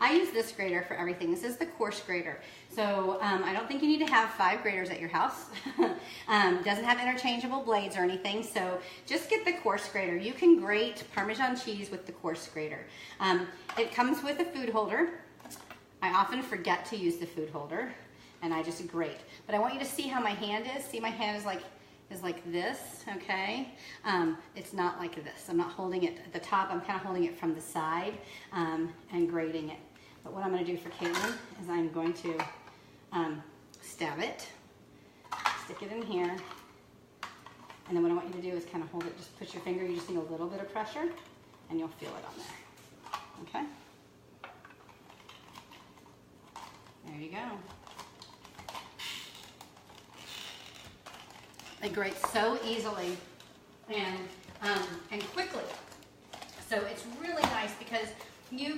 I use this grater for everything. This is the coarse grater. So I don't think you need to have 5 graters at your house. Doesn't have interchangeable blades or anything, so just get the coarse grater. You can grate Parmesan cheese with the coarse grater. It comes with a food holder. I often forget to use the food holder, and I just grate. But I want you to see how my hand is. See, my hand is like this, okay? It's not like this. I'm not holding it at the top. I'm kind of holding it from the side and grating it. But what I'm going to do for Caitlin is I'm going to stab it, stick it in here, and then what I want you to do is kind of hold it. Just put your finger, you just need a little bit of pressure, and you'll feel it on there, okay? There you go. It grates so easily and quickly. So it's really nice because you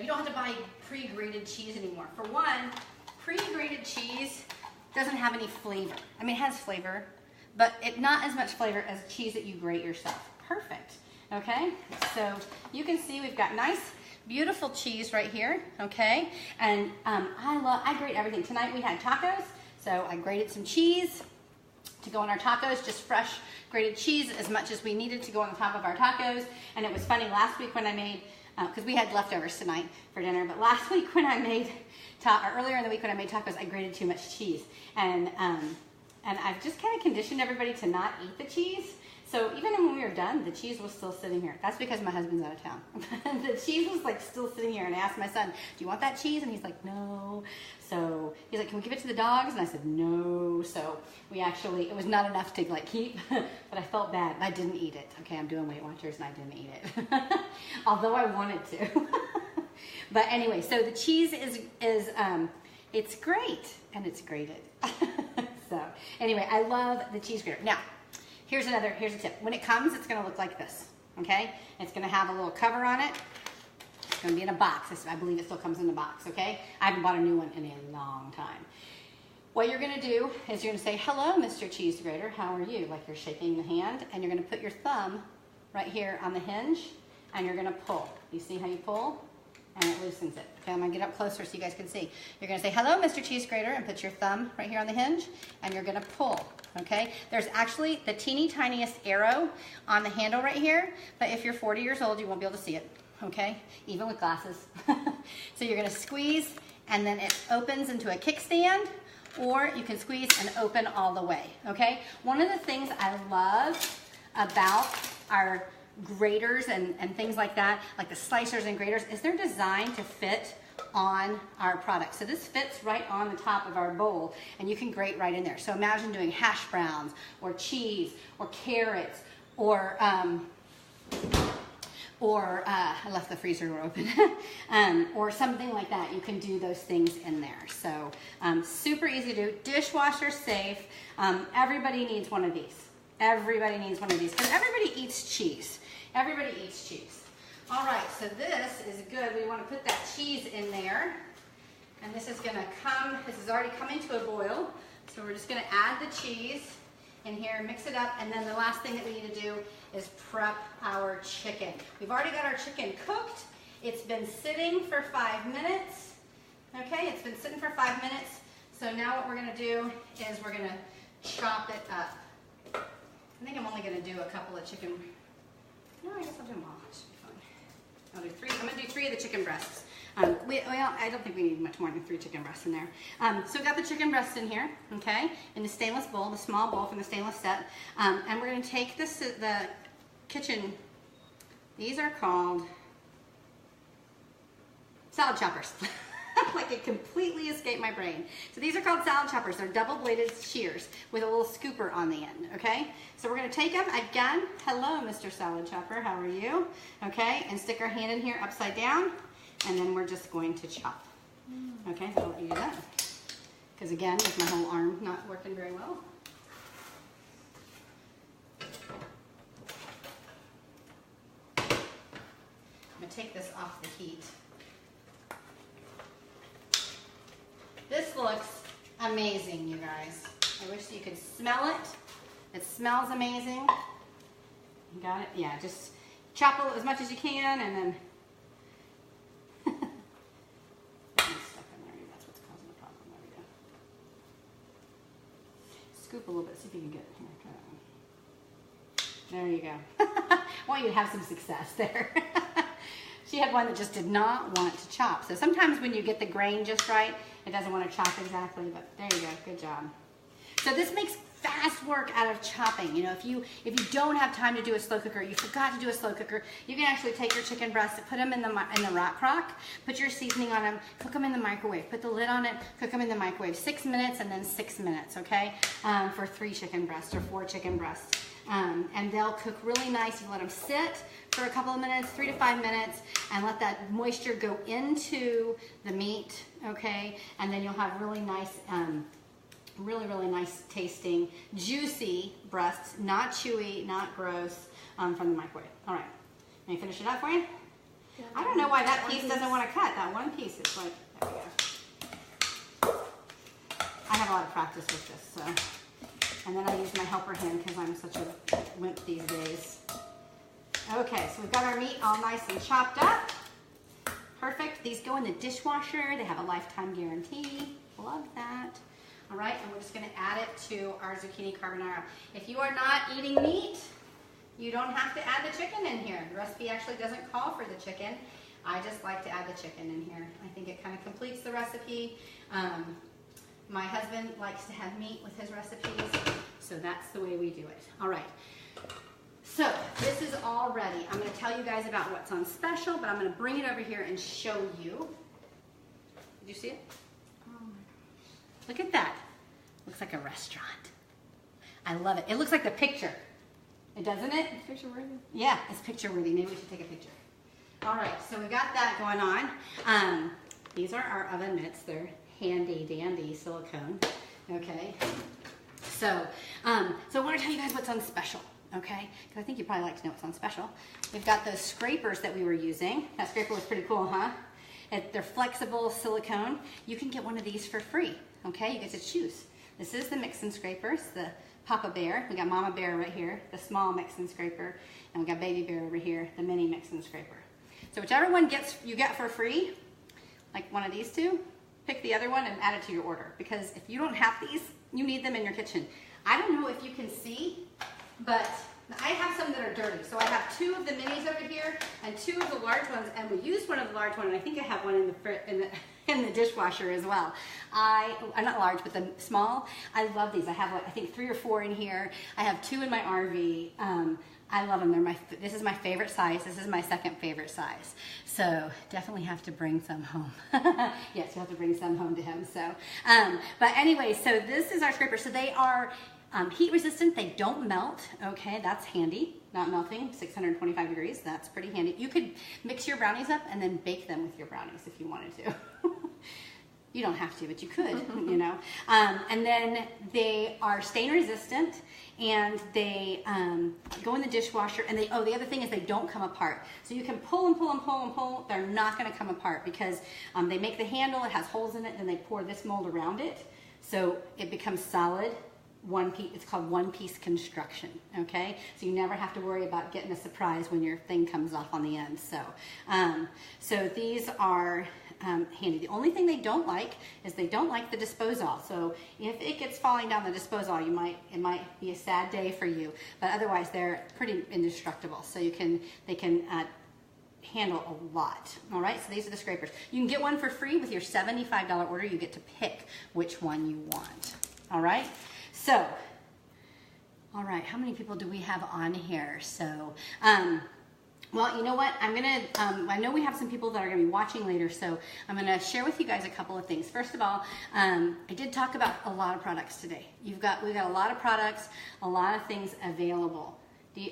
don't have to buy pre-grated cheese anymore. For one, pre-grated cheese doesn't have any flavor. I mean, it has flavor, but not as much flavor as cheese that you grate yourself. Perfect. Okay, so you can see we've got nice, beautiful cheese right here, okay? And I grate everything. Tonight we had tacos, so I grated some cheese to go on our tacos, just fresh grated cheese, as much as we needed to go on the top of our tacos. And it was funny, last week when I made, because we had leftovers tonight for dinner, but last week when I made, or earlier in the week when I made tacos, I grated too much cheese. And I've just kind of conditioned everybody to not eat the cheese. So even when we were done, the cheese was still sitting here. That's because my husband's out of town. The cheese was like still sitting here, and I asked my son, do you want that cheese? And he's like, no. So he's like, can we give it to the dogs? And I said, no. So we actually, it was not enough to like keep, but I felt bad. I didn't eat it. Okay, I'm doing Weight Watchers and I didn't eat it. Although I wanted to. But anyway, so the cheese is it's great, and it's grated. So anyway, I love the cheese grater. Now, here's a tip. When it comes, it's gonna look like this, okay? It's gonna have a little cover on it. It's gonna be in a box. I believe it still comes in a box, okay? I haven't bought a new one in a long time. What you're gonna do is you're gonna say, hello, Mr. Cheese Grater, how are you? Like you're shaking the hand, and you're gonna put your thumb right here on the hinge, and you're gonna pull. You see how you pull? And it loosens it. Okay, I'm gonna get up closer so you guys can see. You're gonna say, hello, Mr. Cheese Grater, and put your thumb right here on the hinge, and you're gonna pull, okay? There's actually the teeny tiniest arrow on the handle right here, but if you're 40 years old, you won't be able to see it, okay? Even with glasses. So you're gonna squeeze, and then it opens into a kickstand, or you can squeeze and open all the way, okay? One of the things I love about our graters and things like that, like the slicers and graters, is they're designed to fit on our product. So this fits right on the top of our bowl, and you can grate right in there. So imagine doing hash browns or cheese or carrots or I left the freezer door open, or something like that. You can do those things in there. So super easy to do, dishwasher safe. Everybody needs one of these. Everybody needs one of these because everybody eats cheese. Everybody eats cheese. All right, so this is good. We want to put that cheese in there. And this is going to come, this is already coming to a boil. So we're just going to add the cheese in here, mix it up. And then the last thing that we need to do is prep our chicken. We've already got our chicken cooked. It's been sitting for 5 minutes. Okay, it's been sitting for 5 minutes. So now what we're going to do is we're going to chop it up. I think I'm only going to do a couple of chicken. No, I guess I'll do them all. That should be fine. I'll do 3. I'm going to do 3 of the chicken breasts. Well, I don't think we need much more than 3 chicken breasts in there. So we got the chicken breast in here, okay, in the stainless bowl, the small bowl from the stainless set. And we're going to take the kitchen. These are called salad choppers. Like it completely escaped my brain. So these are called salad choppers. They're double-bladed shears with a little scooper on the end, okay? So we're gonna take them again. Hello, Mr. Salad Chopper, how are you? Okay, and stick our hand in here upside down, and then we're just going to chop. Okay, so I'll let you do that. Because again, with my whole arm not working very well. I'm gonna take this off the heat. This looks amazing, you guys. I wish you could smell it. It smells amazing. You got it? Yeah, just chop it as much as you can, and then stuck in there. That's what's causing the problem. There we go. Scoop a little bit, see if you can get it. There you go. I want you to have some success there. She had one that just did not want to chop. So sometimes when you get the grain just right, it doesn't want to chop exactly, but there you go, good job. So this makes fast work out of chopping. You know, if you don't have time to do a slow cooker, you forgot to do a slow cooker, you can actually take your chicken breasts, put them in the rock crock, put your seasoning on them, cook them in the microwave, put the lid on it, cook them in the microwave, 6 minutes and then 6 minutes, okay? For 3 chicken breasts or 4 chicken breasts. And they'll cook really nice. You let them sit for a couple of minutes, 3 to 5 minutes, and let that moisture go into the meat, okay? And then you'll have really nice, really nice tasting, juicy breasts, not chewy, not gross, from the microwave. All right, let me finish it up for you. Yeah, I don't know why that piece doesn't want to cut. That one piece, it's like, there we go. I have a lot of practice with this, so. And then I use my helper hand because I'm such a wimp these days. Okay, so we've got our meat all nice and chopped up. Perfect. These go in the dishwasher. They have a lifetime guarantee. Love that. All right, and we're just gonna add it to our zucchini carbonara. If you are not eating meat, you don't have to add the chicken in here. The recipe actually doesn't call for the chicken. I just like to add the chicken in here. I think it kind of completes the recipe. My husband likes to have meat with his recipes, so that's the way we do it. All right, so this is all ready. I'm gonna tell you guys about what's on special, but I'm gonna bring it over here and show you. Did you see it? Oh my gosh. Look at that. Looks like a restaurant. I love it. It looks like the picture. It doesn't it? It's picture worthy. Yeah, it's picture worthy. Maybe we should take a picture. All right, so we got that going on. These are our oven mitts. They're handy dandy silicone. Okay. So, I want to tell you guys what's on special. Okay, because I think you'd probably like to know what's on special. We've got those scrapers that we were using. That scraper was pretty cool, huh? They're flexible silicone. You can get one of these for free. Okay, you get to choose. This is the mix and scrapers, the Papa Bear. We got Mama Bear right here, the small mix and scraper, and we got Baby Bear over here, the mini mix and scraper. So whichever one you get for free, like one of these two, pick the other one and add it to your order. Because if you don't have these, you need them in your kitchen. I don't know if you can see, but I have some that are dirty. So I have 2 of the minis over here and 2 of the large ones, and we used one of the large ones, and I think I have one in the dishwasher as well. I'm not large, but the small. I love these. I have I think 3 or 4 in here. I have 2 in my RV. I love them. This is my favorite size. This is my second favorite size. So definitely have to bring some home. Yes, you have to bring some home to him. So, but anyway, so this is our scraper. So they are heat resistant. They don't melt. Okay, that's handy. Not melting, 625 degrees. That's pretty handy. You could mix your brownies up and then bake them with your brownies if you wanted to. You don't have to, but you could, you know. And then they are stain resistant, and they go in the dishwasher, and the other thing is they don't come apart. So you can pull and pull and pull and pull. They're not gonna come apart because they make the handle, it has holes in it, then they pour this mold around it. So it becomes solid. One piece, it's called one-piece construction, okay? So you never have to worry about getting a surprise when your thing comes off on the end. So, so these are handy. The only thing they don't like is they don't like the disposal. So if it gets falling down the disposal, it might be a sad day for you. But otherwise, they're pretty indestructible. So they can handle a lot. All right, so these are the scrapers. You can get one for free with your $75 order. You get to pick which one you want. All right. So, all right, how many people do we have on here? So, well, you know what? I know we have some people that are gonna be watching later, so I'm gonna share with you guys a couple of things. First of all, I did talk about a lot of products today. We've got a lot of products, a lot of things available.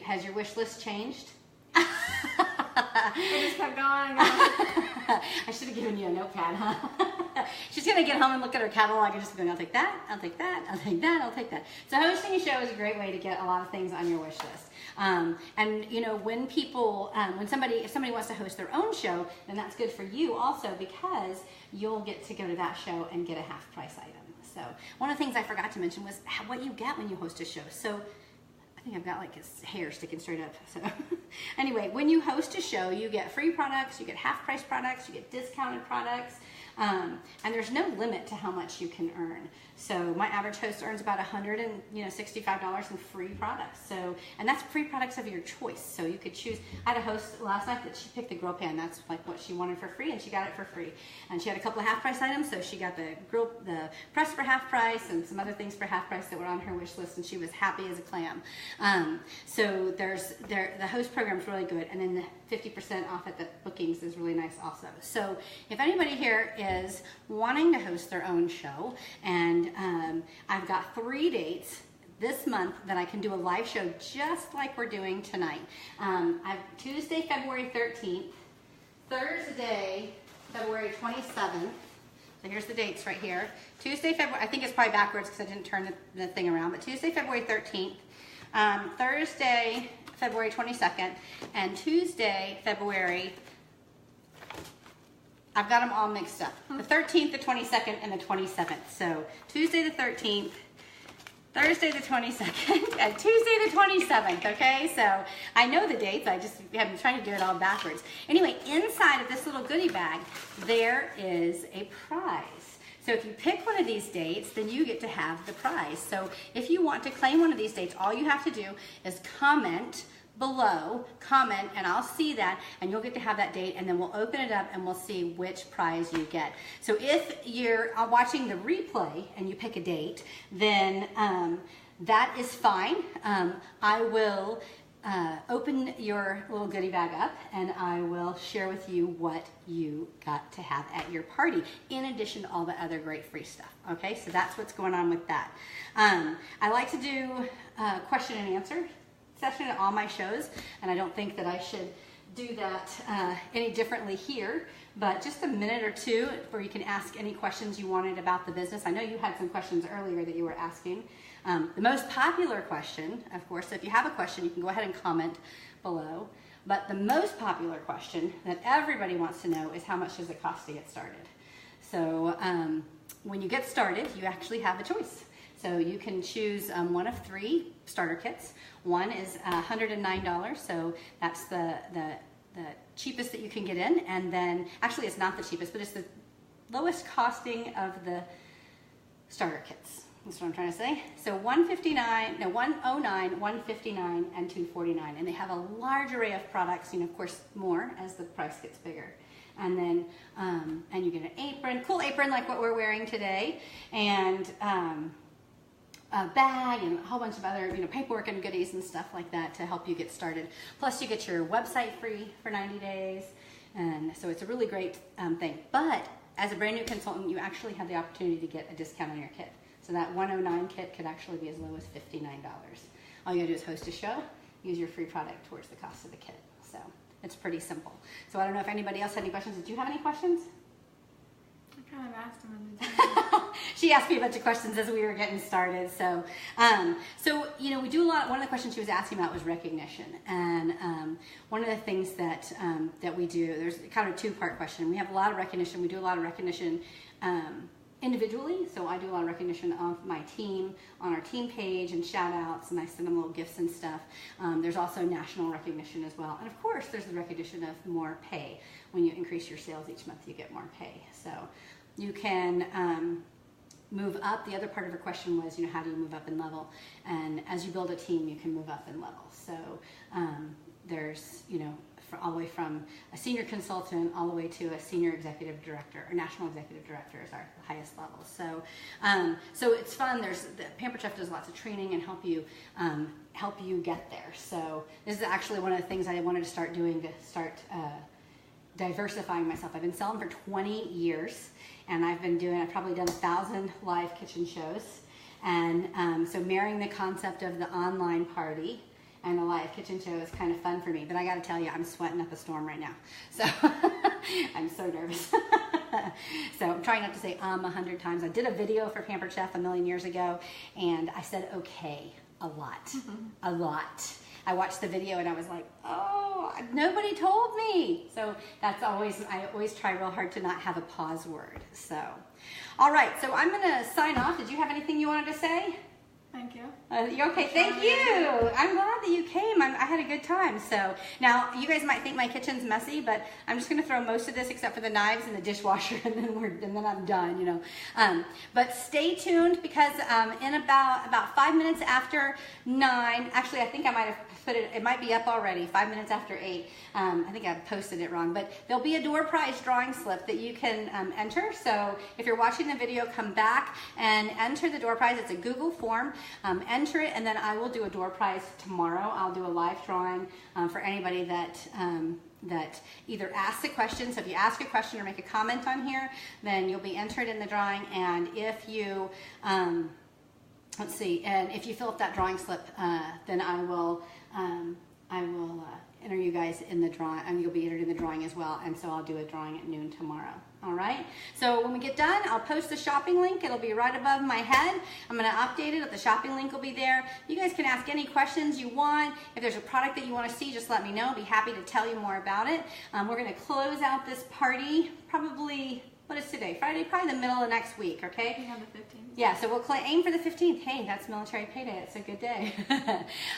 Has your wish list changed? I just kept going. I should have given you a notepad, huh? She's gonna get home and look at her catalog and just be going, I'll take that, I'll take that, I'll take that, I'll take that. So hosting a show is a great way to get a lot of things on your wish list. And you know, when people, if somebody wants to host their own show, then that's good for you also because you'll get to go to that show and get a half price item. So one of the things I forgot to mention was what you get when you host a show. So I think I've got like his hair sticking straight up. So anyway, when you host a show, you get free products, you get half price products, you get discounted products, and there's no limit to how much you can earn. So my average host earns about $165 in free products. So, and that's free products of your choice. So you could choose. I had a host last night that she picked the grill pan. That's like what she wanted for free, and she got it for free. And she had a couple of half price items, so she got the press for half price and some other things for half price that were on her wish list, and she was happy as a clam. So the host program is really good, and then the 50% off at the bookings is really nice also. So if anybody here is wanting to host their own show, and I've got 3 dates this month that I can do a live show just like we're doing tonight. I've Tuesday, February 13th, Thursday, February 27th. So here's the dates right here. Tuesday, February, I think it's probably backwards because I didn't turn the thing around, but Tuesday, February 13th, Thursday, February 22nd, and Tuesday, February, I've got them all mixed up. The 13th, the 22nd, and the 27th. So Tuesday the 13th, Thursday the 22nd and Tuesday the 27th, okay? So I know the dates, I just have been trying to do it all backwards. Anyway, inside of this little goodie bag, there is a prize. So if you pick one of these dates, then you get to have the prize. So if you want to claim one of these dates, all you have to do is comment below, and I'll see that, and you'll get to have that date, and then we'll open it up and we'll see which prize you get. So if you're watching the replay and you pick a date, then that is fine. I will open your little goodie bag up and I will share with you what you got to have at your party, in addition to all the other great free stuff. Okay, so that's what's going on with that. I like to do question and answer session at all my shows, and I don't think that I should do that any differently here, but just a minute or two where you can ask any questions you wanted about the business. I know you had some questions earlier that you were asking. The most popular question, of course, so if you have a question, you can go ahead and comment below, but the most popular question that everybody wants to know is how much does it cost to get started? So when you get started, you actually have a choice. So you can choose one of 3 starter kits. One is $109, so that's the cheapest that you can get in, and then, actually it's not the cheapest, but it's the lowest costing of the starter kits. That's what I'm trying to say. So $109, $159, and $249, and they have a large array of products, you know, of course more as the price gets bigger. And then, and you get an apron, cool apron like what we're wearing today, and a bag and a whole bunch of other, you know, paperwork and goodies and stuff like that to help you get started. Plus you get your website free for 90 days. And so it's a really great thing. But as a brand new consultant, you actually have the opportunity to get a discount on your kit. So that $109 kit could actually be as low as $59. All you gotta do is host a show, use your free product towards the cost of the kit. So it's pretty simple. So I don't know if anybody else had any questions. Did you have any questions? I kind of asked him in the time. She asked me a bunch of questions as we were getting started. So, you know, we do a lot. One of the questions she was asking about was recognition, and one of the things that that we do, there's kind of a 2-part question. We have a lot of recognition. We do a lot of recognition individually. So I do a lot of recognition of my team on our team page and shout outs, and I send them little gifts and stuff. There's also national recognition as well, and of course, there's the recognition of more pay. When you increase your sales each month, you get more pay. So you can move up. The other part of her question was, you know, how do you move up in level? And as you build a team, you can move up in level. So there's, you know, all the way from a senior consultant all the way to a senior executive director, or national executive director is our highest level. So so it's fun. There's the Pampered Chef does lots of training and help you get there. So this is actually one of the things I wanted to start doing, to start diversifying myself. I've been selling for 20 years, and I've probably done 1,000 live kitchen shows. And so marrying the concept of the online party and a live kitchen show is kind of fun for me. But I gotta tell you, I'm sweating up a storm right now. So I'm so nervous. So I'm trying not to say 100 times. I did a video for Pampered Chef a million years ago, and I said okay a lot, a lot. I watched the video and I was like, oh, nobody told me. So that's always, I always try real hard to not have a pause word. So, all right, so I'm gonna sign off. Did you have anything you wanted to say? Thank you. Okay, thank you. I'm glad that you came. I had a good time. So now you guys might think my kitchen's messy, but I'm just gonna throw most of this except for the knives and the dishwasher, and then I'm done. You know. But stay tuned, because in about 5 minutes after 9, actually I think I might have put it. It might be up already. 5 minutes after 8. I think I posted it wrong, but there'll be a door prize drawing slip that you can enter. So if you're watching the video, come back and enter the door prize. It's a Google form. Enter it, and then I will do a door prize tomorrow. I'll do a live drawing for anybody that that either asks a question. So if you ask a question or make a comment on here, then you'll be entered in the drawing. And if you let's see, and if you fill up that drawing slip, then I will enter you guys in the drawing, and you'll be entered in the drawing as well. And so I'll do a drawing at noon tomorrow. All right, so when we get done, I'll post the shopping link. It'll be right above my head. I'm gonna update it. The shopping link will be there. You guys can ask any questions you want. If there's a product that you wanna see, just let me know. I'll be happy to tell you more about it. We're gonna close out this party probably what is today? Friday, probably the middle of next week, okay? We have the 15th. Yeah, so we'll aim for the 15th. Hey, that's military payday. It's a good day.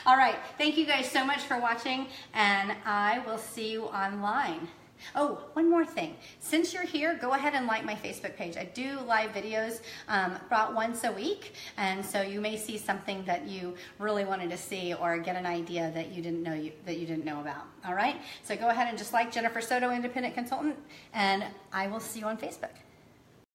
All right, thank you guys so much for watching, and I will see you online. Oh, one more thing. Since you're here, go ahead and like my Facebook page. I do live videos about once a week, and so you may see something that you really wanted to see or get an idea that you didn't know about. All right? So go ahead and just like Jennifer Soto, Independent Consultant, and I will see you on Facebook.